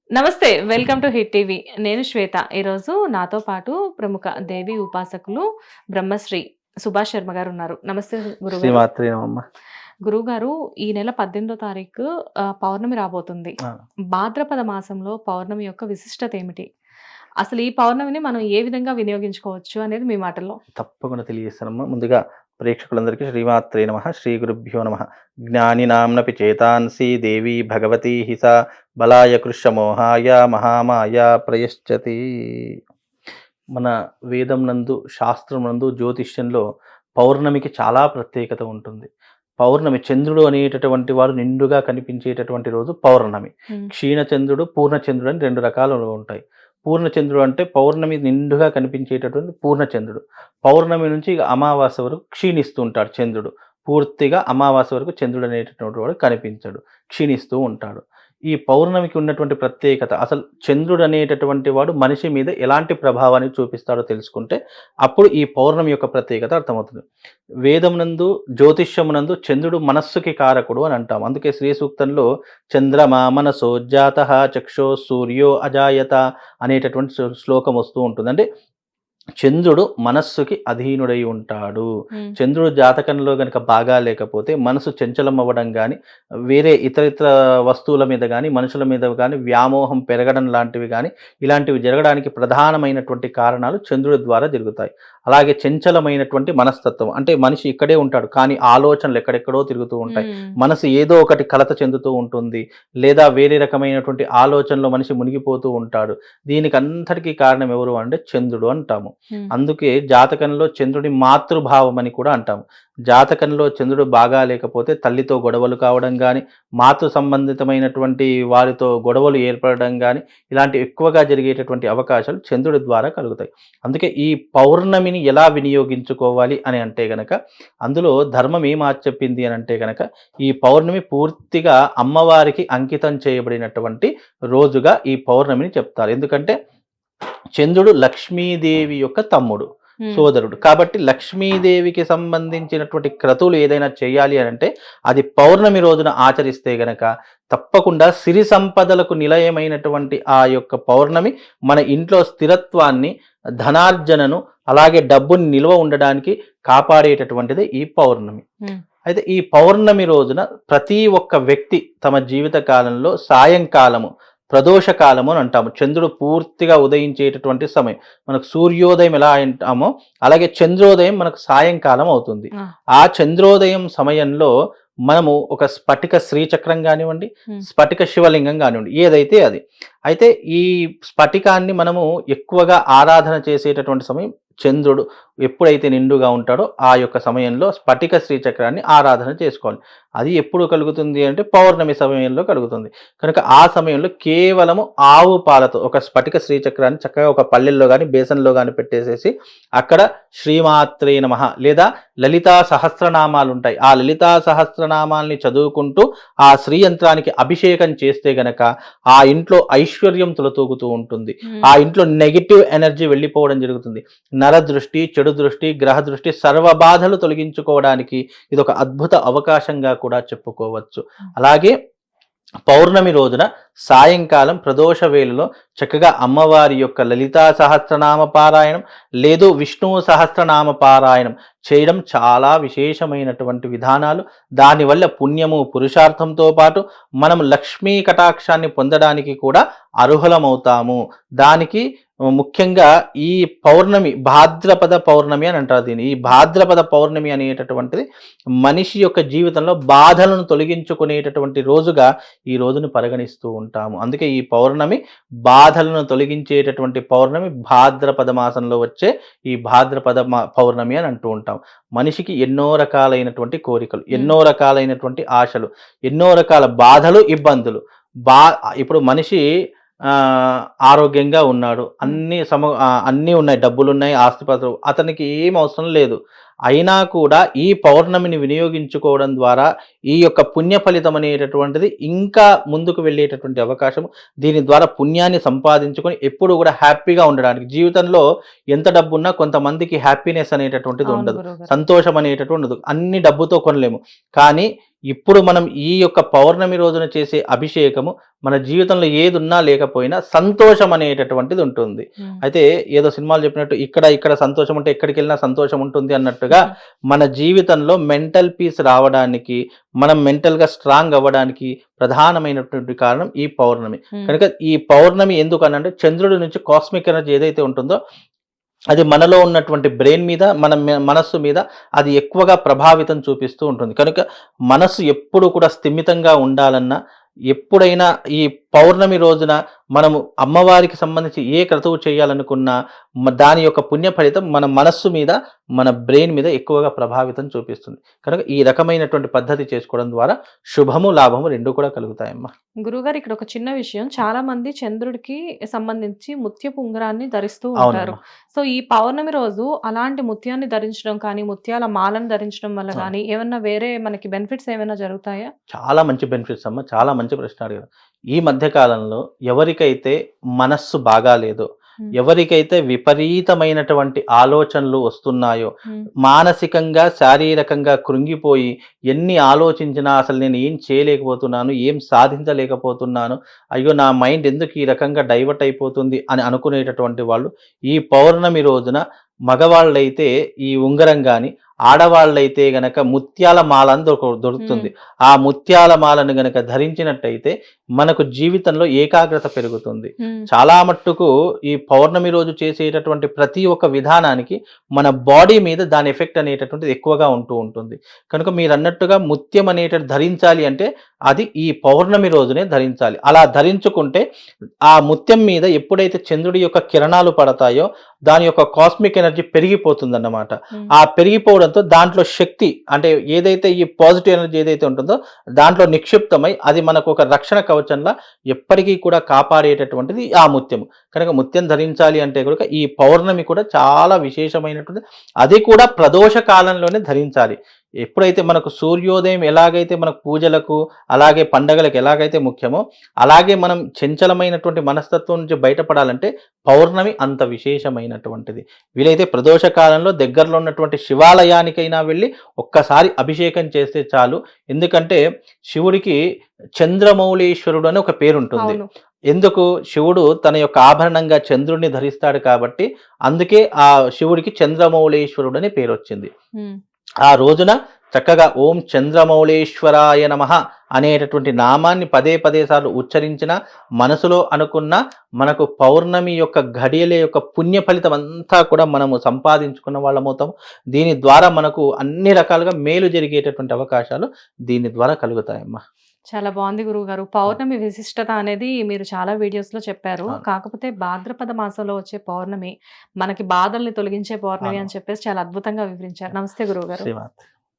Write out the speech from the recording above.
నమస్తే. Welcome to hit TV. నేను శ్వేత. ఈరోజు నాతో పాటు ప్రముఖ దేవి ఉపాసకులు బ్రహ్మశ్రీ సుభాష్ శర్మ గారు ఉన్నారు. నమస్తే గురుగారు. శ్రీమాత్రే నమః. గురువుగారు, ఈ నెల 18వ తారీఖు పౌర్ణమి రాబోతుంది. ఆ! భాద్రపద మాసంలో పౌర్ణమి యొక్క విశిష్టత ఏమిటి? అసలు ఈ పౌర్ణమిని మనం ఏ విధంగా వినియోగించుకోవచ్చు అనేది మీ మాటల్లో. తప్పకుండా తెలియజేస్తానమ్మా. ముందుగా ప్రేక్షకులందరికీ శ్రీమాత్రే నమః. శ్రీ గురుభ్యో నమః. జ్ఞానినాంనపి చేతాంసి దేవీ భగవతి హి సా బలాయ కృష్ణమోహాయ మహామాయ ప్రయశ్చతి. మన వేదం నందు, శాస్త్రం నందు, జ్యోతిష్యంలో పౌర్ణమికి చాలా ప్రత్యేకత ఉంటుంది. పౌర్ణమి చంద్రుడు అనేటటువంటి వాడు నిండుగా కనిపించేటటువంటి రోజు పౌర్ణమి. హ్మ్. క్షీణచంద్రుడు, పూర్ణచంద్రుడు అని 2 రకాలు ఉంటాయి. పూర్ణచంద్రుడు అంటే పౌర్ణమి నిండుగా కనిపించేటటువంటి పూర్ణచంద్రుడు. పౌర్ణమి నుంచి ఇక అమావాస్య వరకు క్షీణిస్తూ ఉంటాడు చంద్రుడు. పూర్తిగా అమావాస్య వరకు చంద్రుడు అనేటటువంటి వాడు కనిపించడు, క్షీణిస్తూ ఉంటాడు. ఈ పౌర్ణమికి ఉన్నటువంటి ప్రత్యేకత, అసలు చంద్రుడు అనేటటువంటి వాడు మనిషి మీద ఎలాంటి ప్రభావాన్ని చూపిస్తాడో తెలుసుకుంటే అప్పుడు ఈ పౌర్ణమి యొక్క ప్రత్యేకత అర్థమవుతుంది. వేదమునందు, జ్యోతిష్యమునందు చంద్రుడు మనస్సుకి కారకుడు అని అంటాం. అందుకే శ్రీ సూక్తంలో చంద్రమా మనసో జాతః చక్షో సూర్యో అజాయత అనేటటువంటి శ్లోకం వస్తూ ఉంటుంది. అంటే చంద్రుడు మనస్సుకి అధీనుడై ఉంటాడు. హ్మ్. చంద్రుడు జాతకంలో గనక బాగా లేకపోతే మనసు చంచలం అవ్వడం గానీ, వేరే ఇతరితర వస్తువుల మీద గానీ, మనుషుల మీద గానీ వ్యామోహం పెరగడం లాంటివి గానీ, ఇలాంటివి జరగడానికి ప్రధానమైనటువంటి కారణాలు చంద్రుడి ద్వారా జరుగుతాయి. అలాగే చంచలమైనటువంటి మనస్తత్వం, అంటే మనిషి ఇక్కడే ఉంటాడు కానీ ఆలోచనలు ఎక్కడెక్కడో తిరుగుతూ ఉంటాయి. హ్మ్. మనసు ఏదో ఒకటి కలత చెందుతూ ఉంటుంది, లేదా వేరే రకమైనటువంటి ఆలోచనలో మనిషి మునిగిపోతూ ఉంటాడు. దీనికి అంతటికీ కారణం ఎవరు అంటే చంద్రుడు అంటాము. హ్మ్. అందుకే జాతకంలో చంద్రుడి మాతృభావం అని కూడా అంటాము. జాతకంలో చంద్రుడు బాగా లేకపోతే తల్లితో గొడవలు కావడం గానీ, మాతృ సంబంధితమైనటువంటి వారితో గొడవలు ఏర్పడడం గానీ, ఇలాంటి ఎక్కువగా జరిగేటటువంటి అవకాశాలు చంద్రుడి ద్వారా కలుగుతాయి. అందుకే ఈ పౌర్ణమిని ఎలా వినియోగించుకోవాలి అని అంటే గనక, అందులో ధర్మం ఏం చెప్పింది అని అంటే గనక, ఈ పౌర్ణమి పూర్తిగా అమ్మవారికి అంకితం చేయబడినటువంటి రోజుగా ఈ పౌర్ణమిని చెప్తారు. ఎందుకంటే చంద్రుడు లక్ష్మీదేవి యొక్క తమ్ముడు, హ్మ్. సోదరుడు. కాబట్టి లక్ష్మీదేవికి సంబంధించినటువంటి క్రతువులు ఏదైనా చేయాలి అని అంటే అది పౌర్ణమి రోజున ఆచరిస్తే గనక తప్పకుండా సిరి సంపదలకు నిలయమైనటువంటి ఆ యొక్క పౌర్ణమి మన ఇంట్లో స్థిరత్వాన్ని, ధనార్జనను, అలాగే డబ్బుని నిల్వ ఉండడానికి కాపాడేటటువంటిది ఈ పౌర్ణమి. హ్మ్. అయితే ఈ పౌర్ణమి రోజున ప్రతి ఒక్క వ్యక్తి తమ జీవిత కాలంలో సాయంకాలము, ప్రదోష కాలము అని అంటాము. చంద్రుడు పూర్తిగా ఉదయించేటటువంటి సమయం. మనకు సూర్యోదయం ఎలా అంటామో అలాగే చంద్రోదయం మనకు సాయంకాలం అవుతుంది. ఆ! ఆ చంద్రోదయం సమయంలో మనము ఒక స్ఫటిక శ్రీచక్రం కానివ్వండి, హ్మ్. స్ఫటిక శివలింగం కానివ్వండి, ఏదైతే అది. అయితే ఈ స్ఫటికాన్ని మనము ఎక్కువగా ఆరాధన చేసేటటువంటి సమయం చంద్రుడు ఎప్పుడైతే నిండుగా ఉంటాడో ఆ యొక్క సమయంలో స్ఫటిక శ్రీచక్రాన్ని ఆరాధన చేసుకోవాలి. అది ఎప్పుడు కలుగుతుంది అంటే పౌర్ణమి సమయంలో కలుగుతుంది. కనుక ఆ సమయంలో కేవలము ఆవు పాలతో ఒక స్ఫటిక శ్రీచక్రాన్ని చక్కగా ఒక పల్లెల్లో కానీ, బేసన్లో కానీ పెట్టేసేసి అక్కడ శ్రీమాత్రే నమః లేదా లలితా సహస్రనామాలు ఉంటాయి. ఆ లలితా సహస్రనామాల్ని చదువుకుంటూ ఆ శ్రీయంత్రానికి అభిషేకం చేస్తే గనక ఆ ఇంట్లో ఐశ్వర్యం తులతూగుతూ ఉంటుంది. హ్మ్. ఆ ఇంట్లో నెగిటివ్ ఎనర్జీ వెళ్ళిపోవడం జరుగుతుంది. నరదృష్టి, చెడు దృష్టి, గ్రహ దృష్టి, సర్వ బాధలు తొలగించుకోవడానికి ఇది ఒక అద్భుత అవకాశంగా కూడా చెప్పుకోవచ్చు. అలాగే పౌర్ణమి రోజున సాయంకాలం ప్రదోష వేళలో చక్కగా అమ్మవారి యొక్క లలితా సహస్రనామ పారాయణం లేదు విష్ణువు సహస్రనామ పారాయణం చేయడం చాలా విశేషమైనటువంటి విధానాలు. దానివల్ల పుణ్యము, పురుషార్థంతో పాటు మనం లక్ష్మీ కటాక్షాన్ని పొందడానికి కూడా అర్హులమవుతాము. దానికి ముఖ్యంగా ఈ పౌర్ణమి భాద్రపద పౌర్ణమి అని అంటారు దీన్ని. ఈ భాద్రపద పౌర్ణమి అనేటటువంటిది మనిషి యొక్క జీవితంలో బాధలను తొలగించుకునేటటువంటి రోజుగా ఈ రోజును పరిగణిస్తూ ఉంటాము. అందుకే ఈ పౌర్ణమి బాధలను తొలగించేటటువంటి పౌర్ణమి, భాద్రపద మాసంలో వచ్చే ఈ భాద్రపద పౌర్ణమి అని అంటూ ఉంటాం. మనిషికి ఎన్నో రకాలైనటువంటి కోరికలు, ఎన్నో రకాలైనటువంటి ఆశలు, ఎన్నో రకాల బాధలు, ఇబ్బందులు. ఇప్పుడు మనిషి ఆరోగ్యంగా ఉన్నాడు, అన్నీ ఉన్నాయి, డబ్బులున్నాయి, ఆస్తిపాస్తులు, అతనికి ఏం అవసరం లేదు. అయినా కూడా ఈ పౌర్ణమిని వినియోగించుకోవడం ద్వారా ఈ యొక్క పుణ్య ఫలితం అనేటటువంటిది ఇంకా ముందుకు వెళ్ళేటటువంటి అవకాశం. దీని ద్వారా పుణ్యాన్ని సంపాదించుకొని ఎప్పుడు కూడా హ్యాపీగా ఉండడానికి, జీవితంలో ఎంత డబ్బున్నా కొంతమందికి హ్యాపీనెస్ అనేటటువంటిది అవును ఉండదు, గురువుగారు. సంతోషం అనేటటువంటిది ఉండదు. అన్ని డబ్బుతో కొనలేము. కానీ ఇప్పుడు మనం ఈ యొక్క పౌర్ణమి రోజున చేసే అభిషేకము మన జీవితంలో ఏది ఉన్నా లేకపోయినా సంతోషం అనేటటువంటిది ఉంటుంది. హ్మ్. అయితే ఏదో సినిమాలు చెప్పినట్టు ఇక్కడ సంతోషం ఉంటే ఎక్కడికి వెళ్ళినా సంతోషం ఉంటుంది అన్నట్టుగా మన జీవితంలో మెంటల్ పీస్ రావడానికి, మనం మెంటల్‌గా స్ట్రాంగ్ అవ్వడానికి ప్రధానమైనటువంటి కారణం ఈ పౌర్ణమి. హ్మ్. కనుక ఈ పౌర్ణమి ఎందుకనంటే చంద్రుడి నుంచి కాస్మిక్ ఎనర్జీ ఏదైతే ఉంటుందో అది మనలో ఉన్నటువంటి బ్రెయిన్ మీద, మన మనస్సు మీద అది ఎక్కువగా ప్రభావితం చూపిస్తూ ఉంటుంది. కనుక మనస్సు ఎప్పుడు కూడా స్థిమితంగా ఉండాలన్నా, ఎప్పుడైనా ఈ పౌర్ణమి రోజున మనము అమ్మవారికి సంబంధించి ఏ క్రతువు చేయాలనుకున్నా దాని యొక్క పుణ్య ఫలితం మన మనస్సు మీద, మన బ్రెయిన్ మీద ఎక్కువగా ప్రభావితం చూపిస్తుంది. కనుక ఈ రకమైనటువంటి పద్ధతి చేసుకోవడం ద్వారా శుభము, లాభము 2 కూడా కలుగుతాయమ్మా. గురువుగారు ఇక్కడ ఒక చిన్న విషయం. చాలా మంది చంద్రుడికి సంబంధించి ముత్యపు ఉంగరాన్ని ధరిస్తూ ఉంటారు. అవునమ్మా. సో, ఈ పౌర్ణమి రోజు అలాంటి ముత్యాన్ని ధరించడం కానీ, ముత్యాల మాలను ధరించడం వల్ల ఆ! గానీ, ఏమన్నా వేరే మనకి బెనిఫిట్స్ ఏమైనా జరుగుతాయా? చాలా మంచి బెనిఫిట్స్ అమ్మ. చాలా మంచి ప్రశ్న అడిగారు. ఈ మధ్య కాలంలో ఎవరికైతే మనస్సు బాగాలేదో, హ్మ్. ఎవరికైతే విపరీతమైనటువంటి ఆలోచనలు వస్తున్నాయో, హ్మ్. మానసికంగా, శారీరకంగా కృంగిపోయి ఎన్ని ఆలోచించినా అసలు నేను ఏం చేయలేకపోతున్నాను, ఏం సాధించలేకపోతున్నాను, అయ్యో! నా మైండ్ ఎందుకు ఈ రకంగా డైవర్ట్ అయిపోతుంది అని అనుకునేటటువంటి వాళ్ళు ఈ పౌర్ణమి రోజున మగవాళ్ళైతే ఈ ఉంగరం గాని, ఆడవాళ్ళైతే గనక ముత్యాల మాల అని దొరుకుతుంది. హ్మ్. ఆ ముత్యాల మాలను గనక ధరించినట్టయితే మనకు జీవితంలో ఏకాగ్రత పెరుగుతుంది. హ్మ్. చాలా మట్టుకు ఈ పౌర్ణమి రోజు చేసేటటువంటి ప్రతి ఒక్క విధానానికి మన బాడీ మీద దాని ఎఫెక్ట్ అనేటటువంటిది ఎక్కువగా ఉంటూ ఉంటుంది. కనుక మీరన్నట్టుగా ముత్యం అనేటిది ధరించాలి అంటే అది ఈ పౌర్ణమి రోజునే ధరించాలి. అలా ధరించుకుంటే ఆ ముత్యం మీద ఎప్పుడైతే చంద్రుడి యొక్క కిరణాలు పడతాయో దాని యొక్క కాస్మిక్ ఎనర్జీ పెరిగిపోతుందన్నమాట. హ్మ్. ఆ పెరిగిపోవడంతో దాంట్లో శక్తి అంటే ఏదైతే ఈ పాజిటివ్ ఎనర్జీ ఏదైతే ఉంటుందో దాంట్లో నిక్షిప్తమై అది మనకు ఒక రక్షణ కవచంలా ఎప్పటికీ కూడా కాపాడేటటువంటిది ఆ ముత్యము. కనుక ముత్యం ధరించాలి అంటే గనుక ఈ పౌర్ణమి కూడా చాలా విశేషమైనటువంటిది. అది కూడా ప్రదోష కాలంలోనే ధరించాలి. ఎప్పుడైతే మనకు సూర్యోదయం ఎలాగైతే మనకు పూజలకు, అలాగే పండగలకు ఎలాగైతే ముఖ్యమో, అలాగే మనం చంచలమైనటువంటి మనస్తత్వం నుంచి బయటపడాలంటే పౌర్ణమి అంత విశేషమైనటువంటిది. వీలైతే ప్రదోష కాలంలో దగ్గరలో ఉన్నటువంటి శివాలయానికైనా వెళ్ళి ఒక్కసారి అభిషేకం చేస్తే చాలు. ఎందుకంటే శివుడికి చంద్రమౌళీశ్వరుడు అని ఒక పేరుంటుంది. అవును. ఎందుకు? శివుడు తన యొక్క ఆభరణంగా చంద్రుడిని ధరిస్తాడు కాబట్టి, అందుకే ఆ శివుడికి చంద్రమౌళీశ్వరుడు అని పేరొచ్చింది. హ్మ్. ఆ రోజున చక్కగా ఓం చంద్రమౌళేశ్వరాయ నమః అనేటటువంటి నామాన్ని పదే పదే సార్లు ఉచ్చరించిన, మనసులో అనుకున్న మనకు పౌర్ణమి యొక్క ఘడియల యొక్క పుణ్య ఫలితం అంతా కూడా మనము సంపాదించుకున్న వాళ్ళమవుతాము. దీని ద్వారా మనకు అన్ని రకాలుగా మేలు జరిగేటటువంటి అవకాశాలు దీని ద్వారా కలుగుతాయమ్మా. చాలా బాగుంది గురువుగారు. పౌర్ణమి విశిష్టత అనేది మీరు చాలా వీడియోస్‌లో చెప్పారు. అవును. కాకపోతే భాద్రపద మాసంలో వచ్చే పౌర్ణమి మనకి బాధల్ని తొలగించే పౌర్ణమి అవును. అని చెప్పేసి చాలా అద్భుతంగా వివరించారు. నమస్తే గురువుగారు. శ్రీమాత్